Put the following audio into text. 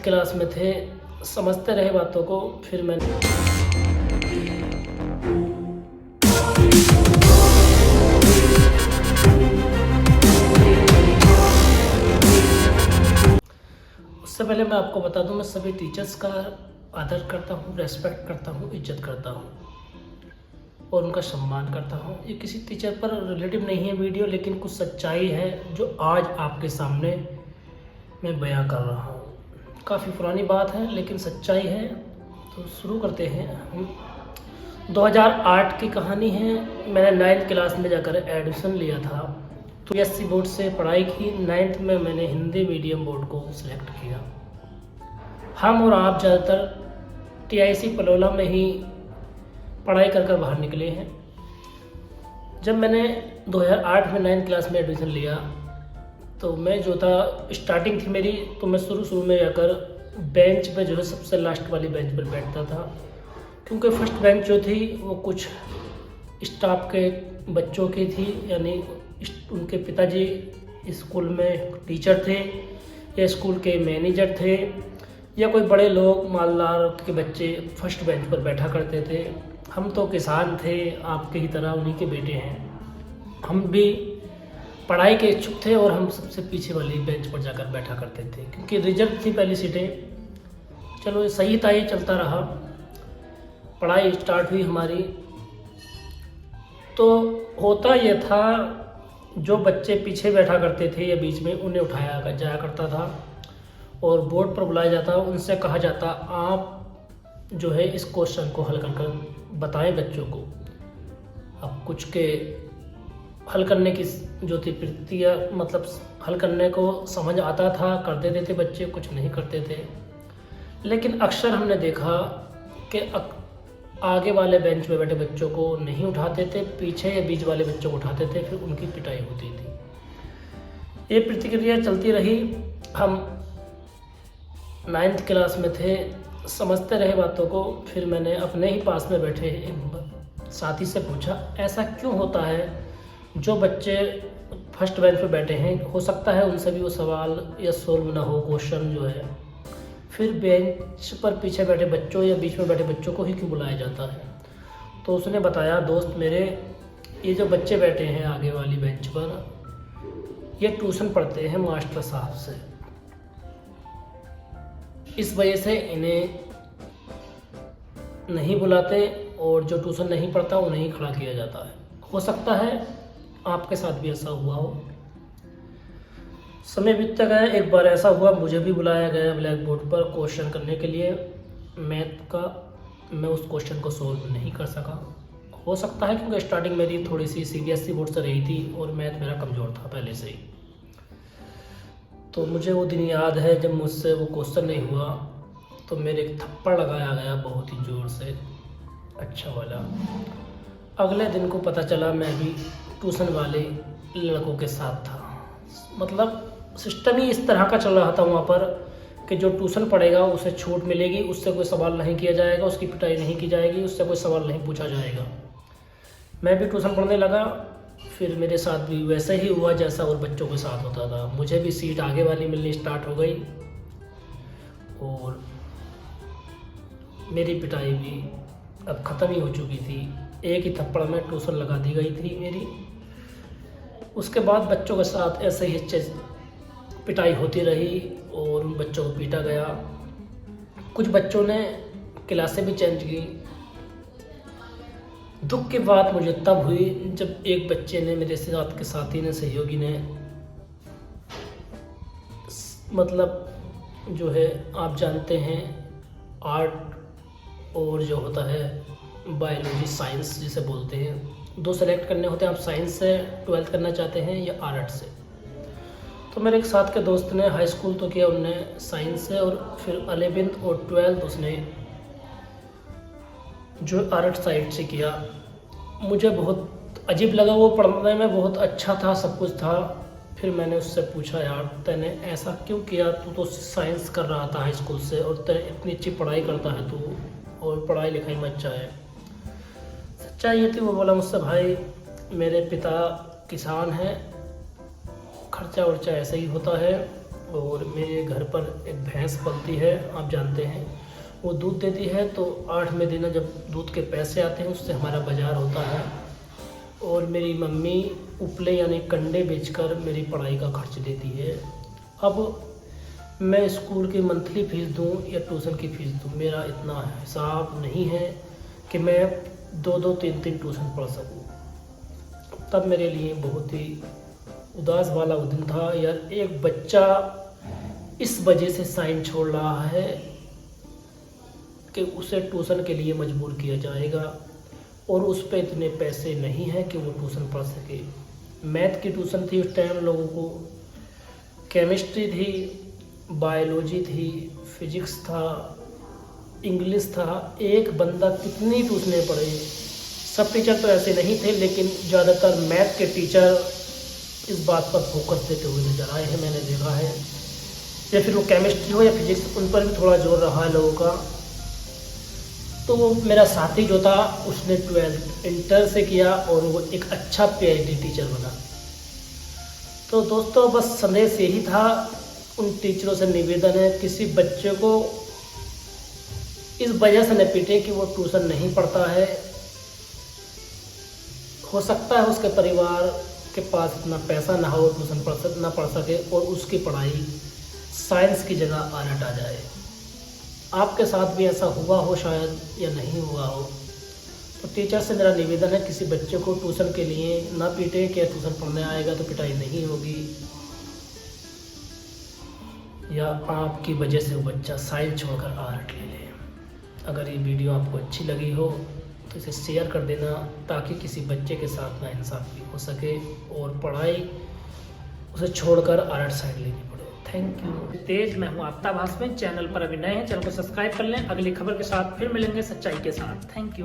Class में थे, समझते रहे बातों को। फिर मैंने उससे पहले मैं आपको बता दूं, मैं सभी टीचर्स का आदर करता हूं, रेस्पेक्ट करता हूं, इज्जत करता हूं और उनका सम्मान करता हूं। ये किसी टीचर पर रिलेटिव नहीं है वीडियो, लेकिन कुछ सच्चाई है जो आज आपके सामने मैं बयां कर रहा हूं। काफ़ी पुरानी बात है लेकिन सच्चाई है। तो शुरू करते हैं हम। 2008 की कहानी है। मैंने 9th क्लास में जाकर एडमिशन लिया था। तो PSC बोर्ड से पढ़ाई की। 9th में मैंने हिंदी मीडियम बोर्ड को सिलेक्ट किया। हम और आप ज़्यादातर TIC पलोला में ही पढ़ाई कर बाहर निकले हैं। जब मैंने 2008 में 9th क्लास में एडमिशन लिया तो मैं जो था, स्टार्टिंग थी मेरी, तो मैं शुरू में जाकर बेंच पे जो है सबसे लास्ट वाली बेंच पर बैठता था, क्योंकि फर्स्ट बेंच जो थी वो कुछ स्टाफ के बच्चों की थी, यानी उनके पिताजी स्कूल में टीचर थे या स्कूल के मैनेजर थे या कोई बड़े लोग मालदार के बच्चे फर्स्ट बेंच पर बैठा करते थे। हम तो किसान थे, आपके ही तरह उन्हीं के बेटे हैं। हम भी पढ़ाई के इच्छुक थे और हम सबसे पीछे वाली बेंच पर जाकर बैठा करते थे, क्योंकि रिजर्व थी पहली सीटें। चलो सही था, ये चलता रहा। पढ़ाई स्टार्ट हुई हमारी। तो होता ये था, जो बच्चे पीछे बैठा करते थे या बीच में, उन्हें उठाया जाया करता था और बोर्ड पर बुलाया जाता, उनसे कहा जाता आप जो है इस क्वेश्चन को हल कर बताएं बच्चों को। अब कुछ के हल करने की जो थी प्रक्रिया, मतलब हल करने को समझ आता था, कर देते थे बच्चे, कुछ नहीं करते थे। लेकिन अक्सर हमने देखा कि आगे वाले बेंच पे बैठे बच्चों को नहीं उठाते थे, पीछे या बीच वाले बच्चों को उठाते थे, फिर उनकी पिटाई होती थी। ये प्रतिक्रिया चलती रही। हम 9th क्लास में थे, समझते रहे बातों को। फिर मैंने अपने ही पास में बैठे एक साथी से पूछा, ऐसा क्यों होता है जो बच्चे फर्स्ट बेंच पे बैठे हैं, हो सकता है उनसे भी वो सवाल या सोल्व ना हो, क्वेश्चन जो है, फिर बेंच पर पीछे बैठे बच्चों या बीच में बैठे बच्चों को ही क्यों बुलाया जाता है? तो उसने बताया, दोस्त मेरे, ये जो बच्चे बैठे हैं आगे वाली बेंच पर, ये ट्यूशन पढ़ते हैं मास्टर साहब से। इस वजह से इन्हें नहीं बुलाते और जो ट्यूशन नहीं पढ़ता वो नहीं खड़ा किया जाता है। हो सकता है आपके साथ भी ऐसा हुआ हो। समय बीतता गया, एक बार ऐसा हुआ, मुझे भी बुलाया गया ब्लैक बोर्ड पर क्वेश्चन करने के लिए मैथ का। मैं उस क्वेश्चन को सोल्व नहीं कर सका। हो सकता है क्योंकि स्टार्टिंग मेरी थोड़ी सी CBSE बोर्ड से रही थी और मैथ मेरा कमज़ोर था पहले से ही। तो मुझे वो दिन याद है जब मुझसे वो क्वेश्चन नहीं हुआ तो मेरे एक थप्पड़ लगाया गया बहुत ही ज़ोर से, अच्छा वाला। अगले दिन को पता चला मैं भी ट्यूशन वाले लड़कों के साथ था। मतलब सिस्टम ही इस तरह का चल रहा था वहाँ पर कि जो ट्यूशन पढ़ेगा उसे छूट मिलेगी, उससे कोई सवाल नहीं किया जाएगा, उसकी पिटाई नहीं की जाएगी, उससे कोई सवाल नहीं पूछा जाएगा। मैं भी ट्यूशन पढ़ने लगा। फिर मेरे साथ भी वैसे ही हुआ जैसा और बच्चों के साथ होता था। मुझे भी सीट आगे वाली मिलनी स्टार्ट हो गई और मेरी पिटाई भी अब ख़त्म ही हो चुकी थी। एक ही थप्पड़ में ट्यूशन लगा दी गई थी मेरी। उसके बाद बच्चों के साथ ऐसे ही पिटाई होती रही और उन बच्चों को पीटा गया। कुछ बच्चों ने क्लासें भी चेंज की। दुख की बात मुझे तब हुई जब एक बच्चे ने, मेरे साथ के साथी ने, सहयोगी ने, मतलब जो है आप जानते हैं आर्ट और जो होता है बायोलॉजी साइंस जिसे बोलते हैं, दो सेलेक्ट करने होते हैं। आप साइंस से 12th करना चाहते हैं या आर्ट से। तो मेरे एक साथ के दोस्त ने हाई स्कूल तो किया उनने साइंस से, और फिर 11th और 12th उसने जो आर्ट साइड से किया। मुझे बहुत अजीब लगा, वो पढ़ने में बहुत अच्छा था, सब कुछ था। फिर मैंने उससे पूछा, यार तूने ऐसा क्यों किया? तू तो साइंस कर रहा था हाई स्कूल से और तेरे इतनी अच्छी पढ़ाई करता है तू, और पढ़ाई लिखाई में अच्छा है। सच्चाई ये थी, वो बोला मुझसे, भाई मेरे पिता किसान हैं, खर्चा वर्चा ऐसे ही होता है और मेरे घर पर एक भैंस पलती है, आप जानते हैं। वो दूध देती है तो 8वें दिन जब दूध के पैसे आते हैं उससे हमारा बाज़ार होता है। और मेरी मम्मी उपले यानी कंडे बेचकर मेरी पढ़ाई का खर्च देती है। अब मैं स्कूल की मंथली फ़ीस दूं या ट्यूशन की फ़ीस दूं, मेरा इतना हिसाब नहीं है कि मैं 2-2 3-3 ट्यूशन पढ़ सकूं। तब मेरे लिए बहुत ही उदास वाला वो दिन था यार, एक बच्चा इस वजह से साइन छोड़ रहा है कि उसे ट्यूशन के लिए मजबूर किया जाएगा और उस पे इतने पैसे नहीं हैं कि वो ट्यूशन पढ़ सके। मैथ की ट्यूशन थी उस टाइम लोगों को, केमिस्ट्री थी, बायोलॉजी थी, फिजिक्स था, इंग्लिश था। एक बंदा कितनी ट्यूशनें पढ़े। सब टीचर तो ऐसे नहीं थे, लेकिन ज़्यादातर मैथ के टीचर इस बात पर फोकस देते हुए नजर आए हैं, मैंने देखा है। या फिर वो केमिस्ट्री हो या फिजिक्स, उन पर भी थोड़ा जोर रहा है लोगों का। तो वो मेरा साथी जो था उसने 12th इंटर से किया और वो एक अच्छा PhD टीचर बना। तो दोस्तों बस संदेश यही था, उन टीचरों से निवेदन है किसी बच्चे को इस वजह से न पीटे कि वो ट्यूशन नहीं पढ़ता है। हो सकता है उसके परिवार के पास इतना पैसा ना हो, ट्यूशन ना पढ़ सके और उसकी पढ़ाई साइंस की जगह आर्ट आ जाए। आपके साथ भी ऐसा हुआ हो शायद, या नहीं हुआ हो। तो टीचर से मेरा निवेदन है किसी बच्चे को ट्यूशन के लिए ना पीटे कि ट्यूशन पढ़ने आएगा तो पिटाई नहीं होगी, या आपकी वजह से वो बच्चा साइंस छोड़कर आर्ट ले ले। अगर ये वीडियो आपको अच्छी लगी हो तो इसे शेयर कर देना, ताकि किसी बच्चे के साथ नाइंसाफ़ी हो सके और पढ़ाई उसे छोड़कर आर्ट साइड लेनी पड़े। Thank you. तेज, मैं हूँ आफ्ताब हाशमी। चैनल पर अभी नए हैं, चैनल को सब्सक्राइब कर लें। अगली खबर के साथ फिर मिलेंगे सच्चाई के साथ। Thank you.